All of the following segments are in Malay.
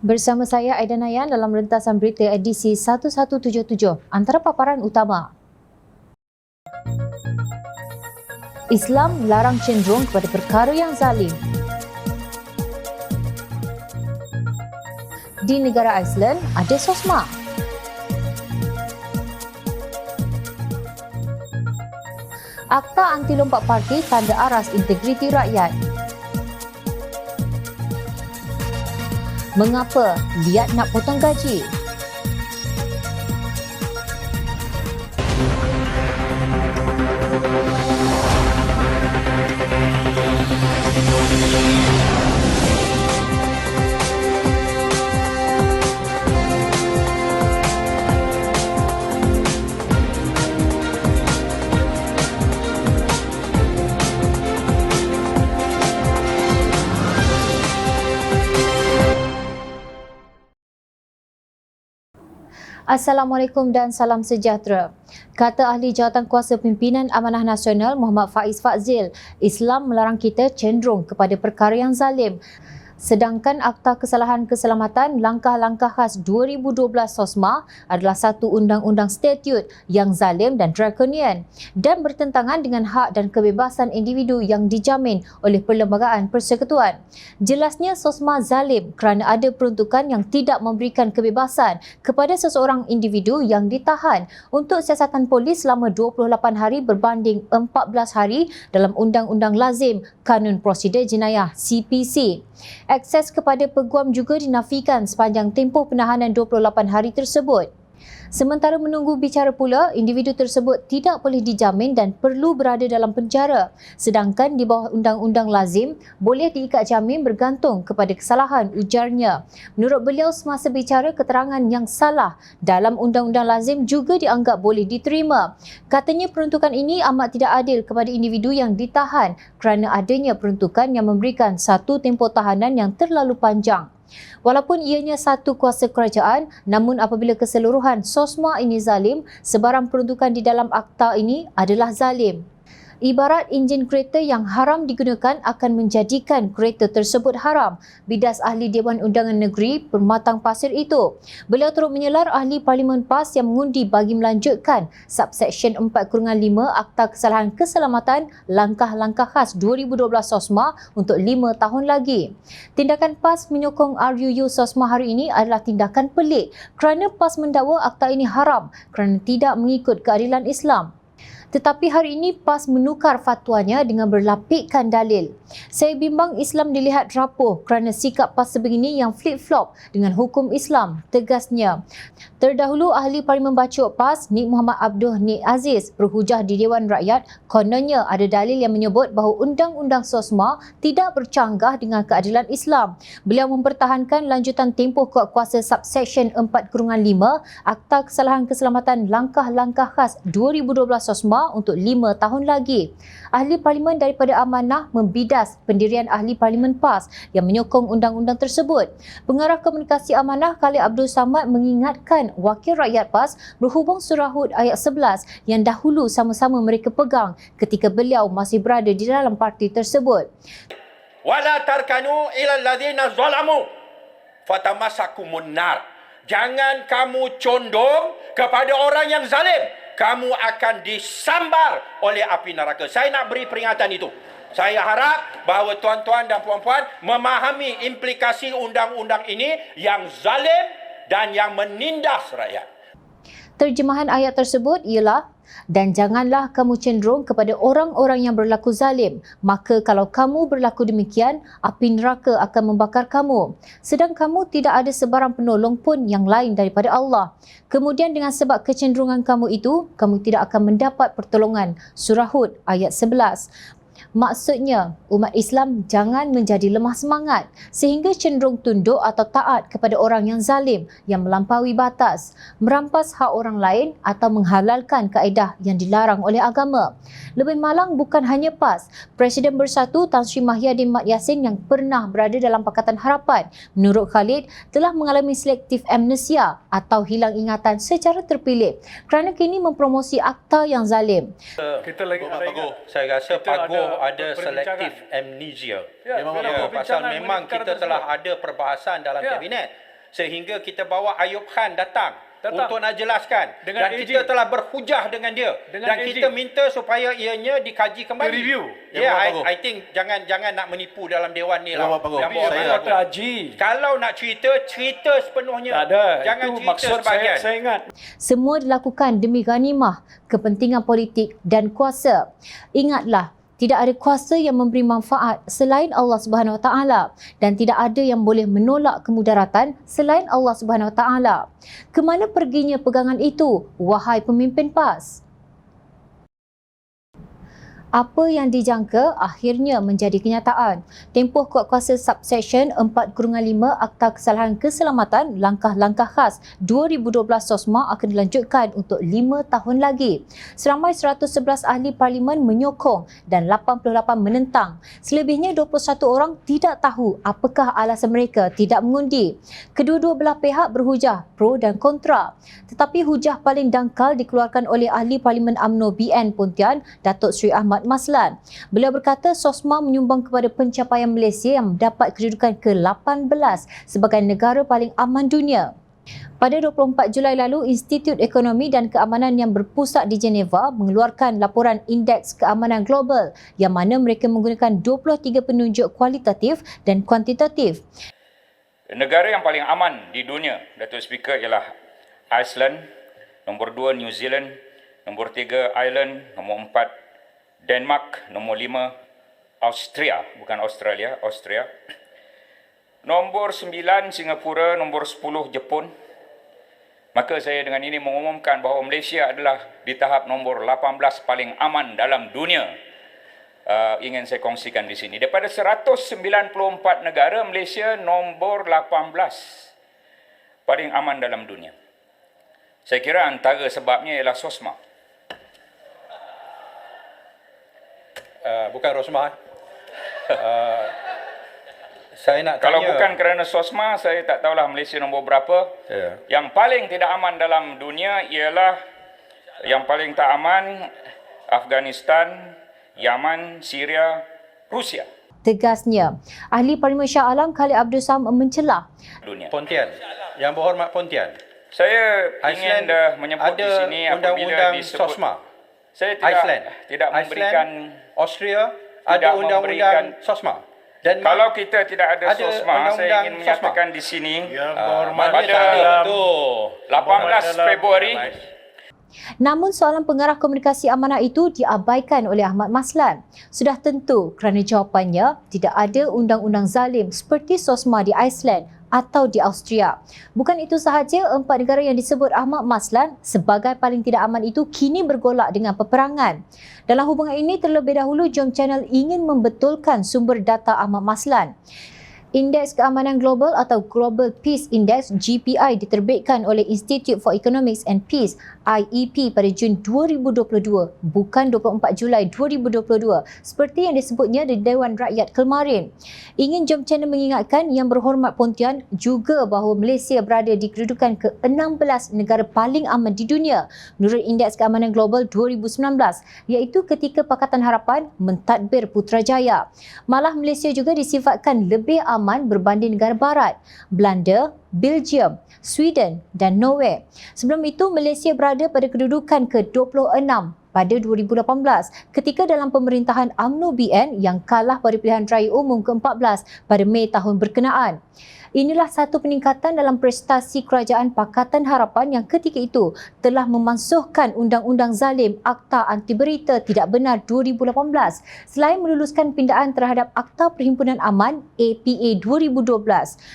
Bersama saya Aida Nayan dalam rentasan berita edisi 1177. Antara paparan utama. Islam larang cenderung kepada perkara yang zalim. Di negara Iceland ada SOSMA. Akta anti lompat parkir tanda aras integriti rakyat. Mengapa liat nak potong gaji? Assalamualaikum dan salam sejahtera. Kata ahli jawatankuasa pimpinan Amanah Nasional Muhammad Faiz Fadzil, Islam melarang kita cenderung kepada perkara yang zalim. Sedangkan Akta Kesalahan Keselamatan Langkah-Langkah Khas 2012 SOSMA adalah satu undang-undang statut yang zalim dan drakonian dan bertentangan dengan hak dan kebebasan individu yang dijamin oleh Perlembagaan Persekutuan. Jelasnya SOSMA zalim kerana ada peruntukan yang tidak memberikan kebebasan kepada seseorang individu yang ditahan untuk siasatan polis selama 28 hari berbanding 14 hari dalam Undang-Undang Lazim Kanun Prosedur Jenayah CPC. Akses kepada peguam juga dinafikan sepanjang tempoh penahanan 28 hari tersebut. Sementara menunggu bicara pula, individu tersebut tidak boleh dijamin dan perlu berada dalam penjara. Sedangkan di bawah Undang-Undang Lazim, boleh diikat jamin bergantung kepada kesalahan, ujarnya. Menurut beliau, semasa bicara keterangan yang salah dalam Undang-Undang Lazim juga dianggap boleh diterima. Katanya peruntukan ini amat tidak adil kepada individu yang ditahan kerana adanya peruntukan yang memberikan satu tempoh tahanan yang terlalu panjang. Walaupun ianya satu kuasa kerajaan, namun apabila keseluruhan SOSMA ini zalim, sebarang peruntukan di dalam akta ini adalah zalim. Ibarat enjin kereta yang haram digunakan akan menjadikan kereta tersebut haram, bidas ahli Dewan Undangan Negeri Permatang Pasir itu. Beliau turut menyelar ahli Parlimen PAS yang mengundi bagi melanjutkan Subsection 4-5 Akta Kesalahan Keselamatan Langkah-Langkah Khas 2012 SOSMA untuk 5 tahun lagi. Tindakan PAS menyokong RUU SOSMA hari ini adalah tindakan pelik kerana PAS mendakwa akta ini haram kerana tidak mengikut keadilan Islam. Tetapi hari ini PAS menukar fatwanya dengan berlapikkan dalil. Saya bimbang Islam dilihat rapuh kerana sikap PAS sebegini yang flip-flop dengan hukum Islam, tegasnya. Terdahulu ahli Parlimen Bacok PAS, Nik Muhammad Abdul Nik Aziz, berhujah di Dewan Rakyat, kononnya ada dalil yang menyebut bahawa Undang-Undang SOSMA tidak bercanggah dengan keadilan Islam. Beliau mempertahankan lanjutan tempoh kuasa Subsection 4-5 Akta Kesalahan Keselamatan Langkah-Langkah Khas 2012 SOSMA untuk 5 tahun lagi. Ahli Parlimen daripada Amanah membidas pendirian ahli Parlimen PAS yang menyokong undang-undang tersebut. Pengarah Komunikasi Amanah Khalid Abdul Samad mengingatkan wakil rakyat PAS berhubung surah Hud ayat 11 yang dahulu sama-sama mereka pegang ketika beliau masih berada di dalam parti tersebut. Wala tarkanu ilal ladzina zalamu fatamassakumun nar. Jangan kamu condong kepada orang yang zalim. Kamu akan disambar oleh api neraka. Saya nak beri peringatan itu. Saya harap bahawa tuan-tuan dan puan-puan memahami implikasi undang-undang ini yang zalim dan yang menindas rakyat. Terjemahan ayat tersebut ialah, dan janganlah kamu cenderung kepada orang-orang yang berlaku zalim, maka kalau kamu berlaku demikian, api neraka akan membakar kamu. Sedang kamu tidak ada sebarang penolong pun yang lain daripada Allah. Kemudian dengan sebab kecenderungan kamu itu, kamu tidak akan mendapat pertolongan. Surah Hud ayat 11. Maksudnya, umat Islam jangan menjadi lemah semangat sehingga cenderung tunduk atau taat kepada orang yang zalim, yang melampaui batas, merampas hak orang lain atau menghalalkan kaedah yang dilarang oleh agama. Lebih malang bukan hanya PAS, Presiden Bersatu Tan Sri Mahyadin Mat Yassin yang pernah berada dalam Pakatan Harapan, menurut Khalid, telah mengalami selektif amnesia atau hilang ingatan secara terpilih kerana kini mempromosi akta yang zalim. Kita lagi Paguh. Saya rasa Paguh ada perbincangan. selective amnesia. Ya, Memang dalam pasal perbincangan memang mengenai kita perkara telah tersebut. ada perbahasan dalam Ya. kabinet sehingga kita bawa Ayub Khan datang Datang. untuk nak jelaskan Dengan dan AG. kita telah berhujah dengan dia Dengan dan AG. kita minta supaya ianya dikaji kembali. Review. Ya, Yang Bapak I think jangan nak menipu dalam dewan ni lah. Yang Bapak Yang Tapi bawa saya mana tu. kaji. Kalau nak cerita sepenuhnya. Tak ada. Jangan Itu cerita maksud sebahagian. saya ingat. Semua dilakukan demi ghanimah, kepentingan politik dan kuasa. Ingatlah, tidak ada kuasa yang memberi manfaat selain Allah Subhanahu Wa Taala dan tidak ada yang boleh menolak kemudaratan selain Allah Subhanahu Wa Taala. Kemana perginya pegangan itu, wahai pemimpin PAS? Apa yang dijangka akhirnya menjadi kenyataan. Tempoh kuat kuasa Subsection 4/5 Akta Kesalahan Keselamatan Langkah-Langkah Khas 2012 SOSMA akan dilanjutkan untuk 5 tahun lagi. Seramai 111 ahli parlimen menyokong dan 88 menentang. Selebihnya 21 orang tidak tahu apakah alasan mereka tidak mengundi. Kedua-dua belah pihak berhujah pro dan kontra. Tetapi hujah paling dangkal dikeluarkan oleh ahli parlimen UMNO BN Pontian, Datuk Seri Ahmad Maslan. Beliau berkata SOSMA menyumbang kepada pencapaian Malaysia yang mendapat kedudukan ke-18 sebagai negara paling aman dunia. Pada 24 Julai lalu, Institut Ekonomi dan Keamanan yang berpusat di Geneva mengeluarkan laporan Indeks Keamanan Global yang mana mereka menggunakan 23 penunjuk kualitatif dan kuantitatif. Negara yang paling aman di dunia, Datuk Speaker, ialah Iceland, nombor 2 New Zealand, nombor 3 Ireland, nombor 4 Denmark, nombor 5 Austria, bukan Australia, Austria. Nombor 9 Singapura, nombor 10 Jepun. Maka saya dengan ini mengumumkan bahawa Malaysia adalah di tahap nombor 18 paling aman dalam dunia. Ingin saya kongsikan di sini. Daripada 194 negara, Malaysia nombor 18 paling aman dalam dunia. Saya kira antara sebabnya ialah SOSMA. Bukan Rosmah. Saya nak Kalau tanya. bukan kerana SOSMA, saya tak tahulah Malaysia nombor berapa. Ya. Yang paling tidak aman dalam dunia ialah yang paling tak aman Afghanistan, Yaman, Syria, Rusia. Tegasnya, ahli Parlimen Shah Alam Khalid Abdul Samad mencelah Dunia. Pontian. Yang berhormat Pontian. Saya ingin Iceland menyebut di ada sini apabila undang-undang disebut SOSMA. saya Iceland tidak memberikan Austria tidak ada undang-undang memberikan- SOSMA. Dan kalau kita tidak ada ada SOSMA, saya undang-undang ingin menyatakan di sini mana pada ada tu 18 Februari Namun soalan pengarah komunikasi amanah itu diabaikan oleh Ahmad Maslan. Sudah tentu kerana jawapannya tidak ada undang-undang zalim seperti SOSMA di Iceland atau di Austria. Bukan itu sahaja, 4 negara yang disebut Ahmad Maslan sebagai paling tidak aman itu kini bergolak dengan peperangan. Dalam hubungan ini, terlebih dahulu Jom Channel ingin membetulkan sumber data Ahmad Maslan. Indeks Keamanan Global atau Global Peace Index GPI diterbitkan oleh Institute for Economics and Peace IEP pada Jun 2022, bukan 24 Julai 2022 seperti yang disebutnya di Dewan Rakyat kemarin. Ingin Jom Channel mengingatkan Yang Berhormat Pontian juga bahawa Malaysia berada di kedudukan ke-16 negara paling aman di dunia menurut Indeks Keamanan Global 2019, iaitu ketika Pakatan Harapan mentadbir Putrajaya. Malah Malaysia juga disifatkan lebih aman berbanding negara barat, Belanda, Belgium, Sweden dan Norway. Sebelum itu, Malaysia berada pada kedudukan ke-26 pada 2018 ketika dalam pemerintahan UMNO BN yang kalah pada pilihan raya umum ke-14 pada Mei tahun berkenaan. Inilah satu peningkatan dalam prestasi Kerajaan Pakatan Harapan yang ketika itu telah memansuhkan Undang-Undang Zalim Akta Anti Berita Tidak Benar 2018 selain meluluskan pindaan terhadap Akta Perhimpunan Aman APA 2012.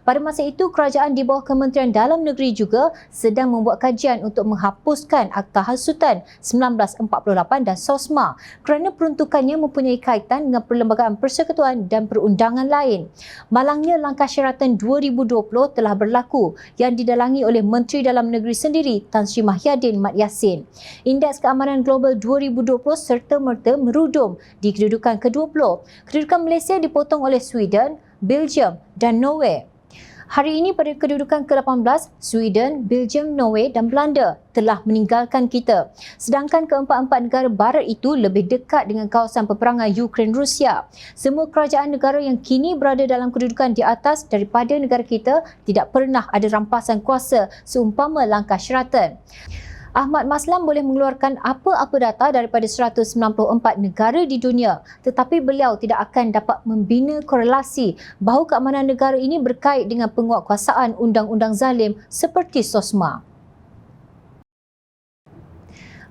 Pada masa itu, kerajaan di bawah Kementerian Dalam Negeri juga sedang membuat kajian untuk menghapuskan Akta Hasutan 1948 dan SOSMA kerana peruntukannya mempunyai kaitan dengan Perlembagaan Persekutuan dan perundangan lain. Malangnya langkah syaratan 2020 telah berlaku yang didalangi oleh Menteri Dalam Negeri sendiri Tan Sri Mahyadin Mat Yassin. Indeks Keamanan Global 2020 serta-merta merudum di kedudukan ke-20. Kedudukan Malaysia dipotong oleh Sweden, Belgium dan Norway. Hari ini pada kedudukan ke-18, Sweden, Belgium, Norway dan Belanda telah meninggalkan kita. Sedangkan keempat-empat negara barat itu lebih dekat dengan kawasan peperangan Ukraine-Rusia. Semua kerajaan negara yang kini berada dalam kedudukan di atas daripada negara kita tidak pernah ada rampasan kuasa seumpama langkah Sheraton. Ahmad Maslam boleh mengeluarkan apa-apa data daripada 194 negara di dunia, tetapi beliau tidak akan dapat membina korelasi bahawa keamanan negara ini berkait dengan penguatkuasaan undang-undang zalim seperti SOSMA.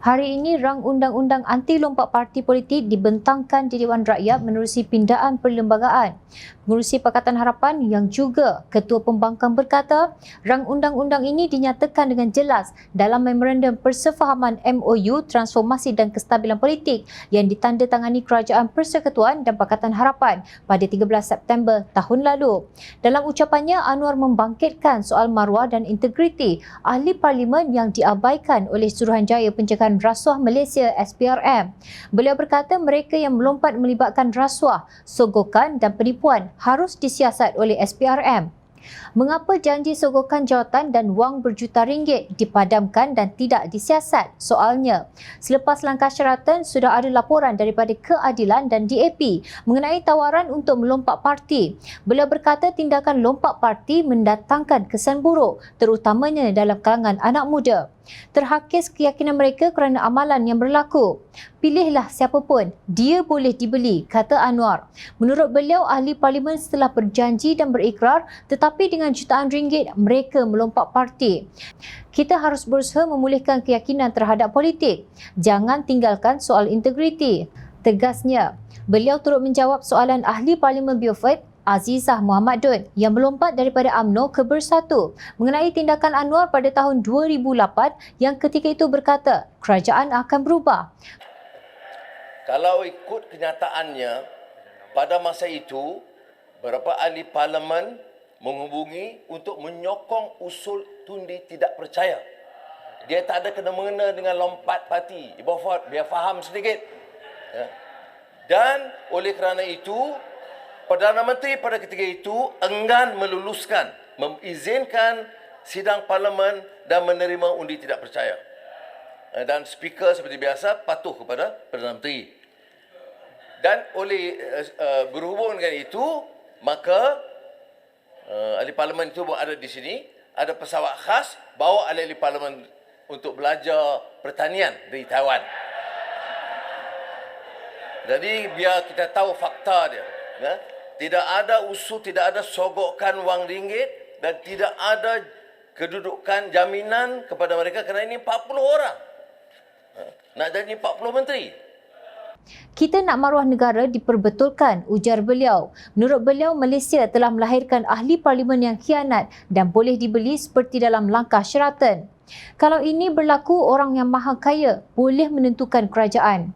Hari ini, rang undang-undang anti lompat parti politik dibentangkan di Dewan Rakyat menerusi pindaan perlembagaan. Pengerusi Pakatan Harapan yang juga Ketua Pembangkang berkata, rang undang-undang ini dinyatakan dengan jelas dalam Memorandum Persefahaman MOU Transformasi dan Kestabilan Politik yang ditandatangani Kerajaan Persekutuan dan Pakatan Harapan pada 13 September tahun lalu. Dalam ucapannya, Anwar membangkitkan soal maruah dan integriti ahli parlimen yang diabaikan oleh Suruhanjaya Pencegahan Rasuah Malaysia SPRM. Beliau berkata mereka yang melompat melibatkan rasuah, sogokan dan penipuan harus disiasat oleh SPRM. Mengapa janji sogokan jawatan dan wang berjuta ringgit dipadamkan dan tidak disiasat? Soalnya, selepas langkah Sheraton, sudah ada laporan daripada Keadilan dan DAP mengenai tawaran untuk melompak parti. Beliau berkata tindakan lompak parti mendatangkan kesan buruk, terutamanya dalam kalangan anak muda. Terhakis keyakinan mereka kerana amalan yang berlaku. Pilihlah siapa pun, dia boleh dibeli, kata Anwar. Menurut beliau, ahli parlimen setelah berjanji dan berikrar, tetapi dengan jutaan ringgit mereka melompak parti. Kita harus berusaha memulihkan keyakinan terhadap politik. Jangan tinggalkan soal integriti, tegasnya. Beliau turut menjawab soalan ahli parlimen Beaufort, Azizah Muhammad Dun yang melompat daripada UMNO ke Bersatu mengenai tindakan Anwar pada tahun 2008 yang ketika itu berkata kerajaan akan berubah. Kalau ikut kenyataannya, pada masa itu beberapa ahli parlimen menghubungi untuk menyokong usul tundi tidak percaya. Dia tak ada kena-mengena dengan lompat parti. Biar faham sedikit. Ya. Dan oleh kerana itu, Perdana Menteri pada ketika itu enggan meluluskan, mengizinkan sidang parlimen dan menerima undi tidak percaya. Dan speaker seperti biasa patuh kepada Perdana Menteri. Dan oleh berhubung dengan itu, maka ahli parlimen itu ada di sini, ada pesawat khas bawa ahli parlimen untuk belajar pertanian dari Taiwan. Jadi biar kita tahu fakta dia. Ya? Tidak ada usul, tidak ada sogokan wang ringgit dan tidak ada kedudukan jaminan kepada mereka kerana ini 40 orang. Nak jadi 40 menteri. Kita nak maruah negara diperbetulkan, ujar beliau. Menurut beliau, Malaysia telah melahirkan ahli parlimen yang khianat dan boleh dibeli seperti dalam langkah Sheraton. Kalau ini berlaku, orang yang maha kaya boleh menentukan kerajaan.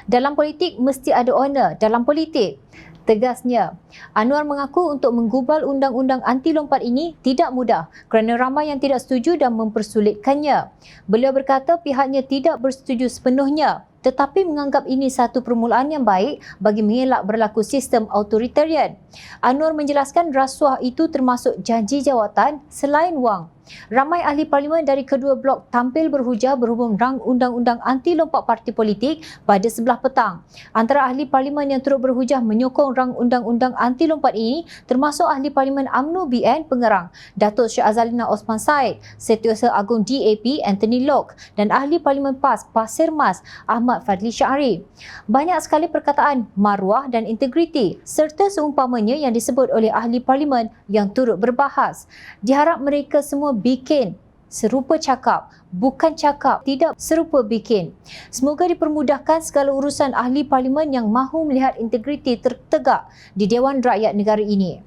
Dalam politik, mesti ada honor dalam politik, tegasnya. Anwar mengaku untuk menggubal undang-undang anti lompat ini tidak mudah kerana ramai yang tidak setuju dan mempersulitkannya. Beliau berkata pihaknya tidak bersetuju sepenuhnya, tetapi menganggap ini satu permulaan yang baik bagi mengelak berlaku sistem autoritarian. Anwar menjelaskan rasuah itu termasuk janji jawatan selain wang. Ramai ahli parlimen dari kedua blok tampil berhujah berhubung rang undang-undang anti lompat parti politik pada sebelah petang. Antara ahli parlimen yang turut berhujah menyokong rang undang-undang anti lompat ini termasuk ahli parlimen UMNO BN Pengerang, Datuk Syed Azalina Osman Said, Setiausaha Agung DAP Anthony Locke dan ahli parlimen PAS Pasir Mas Ahmad Fadli Syahri. Banyak sekali perkataan maruah dan integriti serta seumpamanya yang disebut oleh ahli parlimen yang turut berbahas. Diharap mereka semua bikin serupa cakap, bukan cakap tidak serupa bikin. Semoga dipermudahkan segala urusan ahli parlimen yang mahu melihat integriti tertegak di Dewan Rakyat negara ini.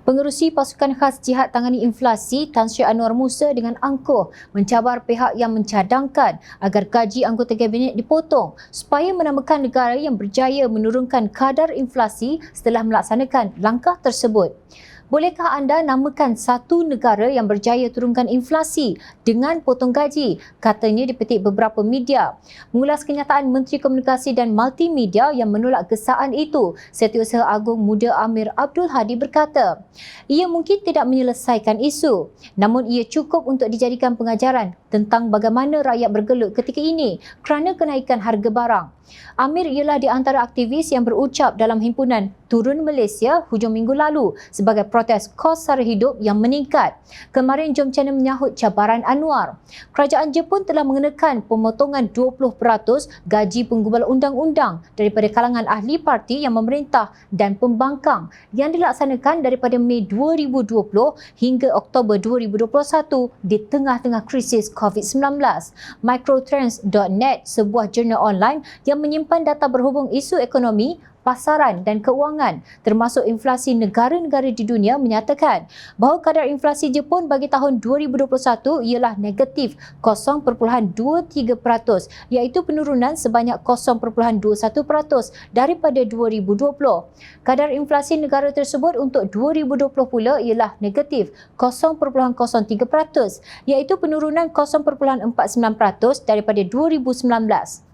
Pengerusi Pasukan Khas Jihad Tangani Inflasi Tan Sri Anwar Musa dengan angkuh mencabar pihak yang mencadangkan agar gaji anggota Kabinet dipotong supaya menamakan negara yang berjaya menurunkan kadar inflasi setelah melaksanakan langkah tersebut. Bolehkah anda namakan satu negara yang berjaya turunkan inflasi dengan potong gaji? Katanya dipetik beberapa media. Mengulas kenyataan Menteri Komunikasi dan Multimedia yang menolak gesaan itu, Setiausaha Agung Muda Amir Abdul Hadi berkata, ia mungkin tidak menyelesaikan isu, namun ia cukup untuk dijadikan pengajaran tentang bagaimana rakyat bergelut ketika ini kerana kenaikan harga barang. Amir ialah di antara aktivis yang berucap dalam himpunan Turun Malaysia hujung minggu lalu sebagai protes kos sara hidup yang meningkat. Kemarin Jom Channel menyahut cabaran Anwar. Kerajaan Jepun telah mengenakan pemotongan 20% gaji penggubal undang-undang daripada kalangan ahli parti yang memerintah dan pembangkang yang dilaksanakan daripada Mei 2020 hingga Oktober 2021 di tengah-tengah krisis COVID-19. Microtrends.net, sebuah jurnal online yang menyimpan data berhubung isu ekonomi, pasaran dan keuangan termasuk inflasi negara-negara di dunia menyatakan bahawa kadar inflasi Jepun bagi tahun 2021 ialah negatif 0.23% iaitu penurunan sebanyak 0.21% daripada 2020. Kadar inflasi negara tersebut untuk 2020 pula ialah negatif 0.03% iaitu penurunan 0.49% daripada 2019.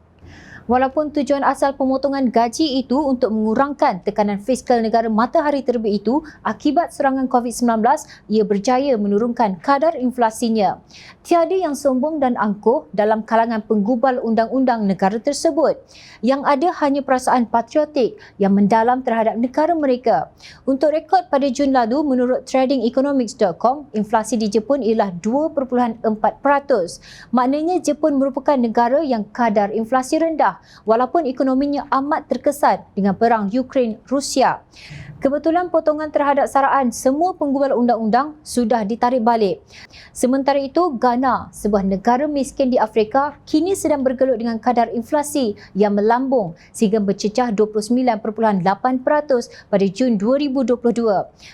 Walaupun tujuan asal pemotongan gaji itu untuk mengurangkan tekanan fiskal negara matahari terbit itu akibat serangan COVID-19, ia berjaya menurunkan kadar inflasinya. Tiada yang sombong dan angkuh dalam kalangan penggubal undang-undang negara tersebut. Yang ada hanya perasaan patriotik yang mendalam terhadap negara mereka. Untuk rekod pada Jun lalu, menurut tradingeconomics.com, inflasi di Jepun ialah 2.4%. Maknanya Jepun merupakan negara yang kadar inflasi rendah walaupun ekonominya amat terkesan dengan perang Ukraine-Rusia. Kebetulan potongan terhadap saraan semua penggubal undang-undang sudah ditarik balik. Sementara itu, Ghana, sebuah negara miskin di Afrika, kini sedang bergelut dengan kadar inflasi yang melambung sehingga bercecah 29.8% pada Jun 2022.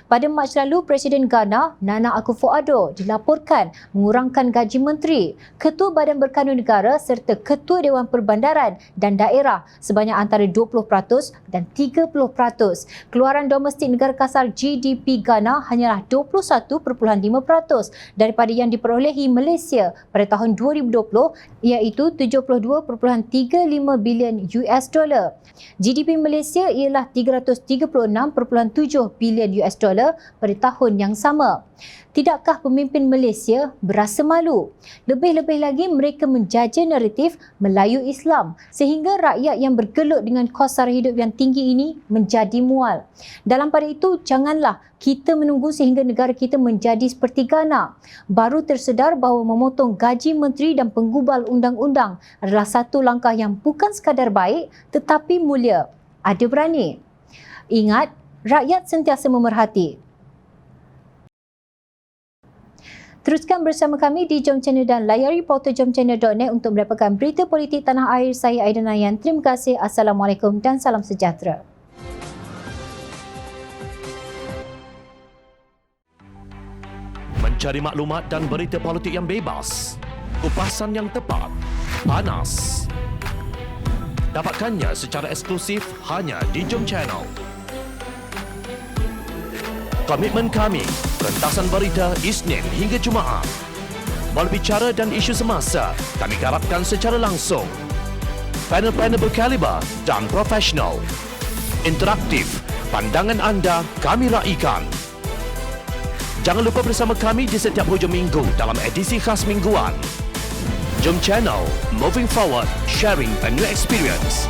Pada Mac lalu, Presiden Ghana, Nana Akufo-Addo, dilaporkan mengurangkan gaji menteri, Ketua Badan Berkanun Negara serta Ketua Dewan Perbandaran dan Daerah sebanyak antara 20% dan 30%. Keluaran domestik negara kasar GDP Ghana hanyalah 21.5% daripada yang diperolehi Malaysia pada tahun 2020 iaitu 72.35 bilion US dollar. GDP Malaysia ialah 336.7 bilion US dollar pada tahun yang sama. Tidakkah pemimpin Malaysia berasa malu? Lebih-lebih lagi mereka menjaja naratif Melayu Islam sehingga rakyat yang bergelut dengan kos sara hidup yang tinggi ini menjadi mual. Dalam pada itu, janganlah kita menunggu sehingga negara kita menjadi seperti Ghana. Baru tersedar bahawa memotong gaji menteri dan penggubal undang-undang adalah satu langkah yang bukan sekadar baik tetapi mulia. Ada berani. Ingat, rakyat sentiasa memerhati. Teruskan bersama kami di Jom Channel dan layari portal jomchannel.net untuk mendapatkan berita politik tanah air. Saya Aida Nayan. Terima kasih. Assalamualaikum dan salam sejahtera. Mencari maklumat dan berita politik yang bebas, kupasan yang tepat, panas. Dapatkannya secara eksklusif hanya di Jom Channel. Komitmen kami, rentasan berita Isnin hingga Jumaat. Berbicara dan isu semasa, kami garapkan secara langsung. Panel-panel berkaliber dan profesional. Interaktif, pandangan anda kami raikan. Jangan lupa bersama kami di setiap hujung minggu dalam edisi khas mingguan. Jom Channel, moving forward, sharing a new experience.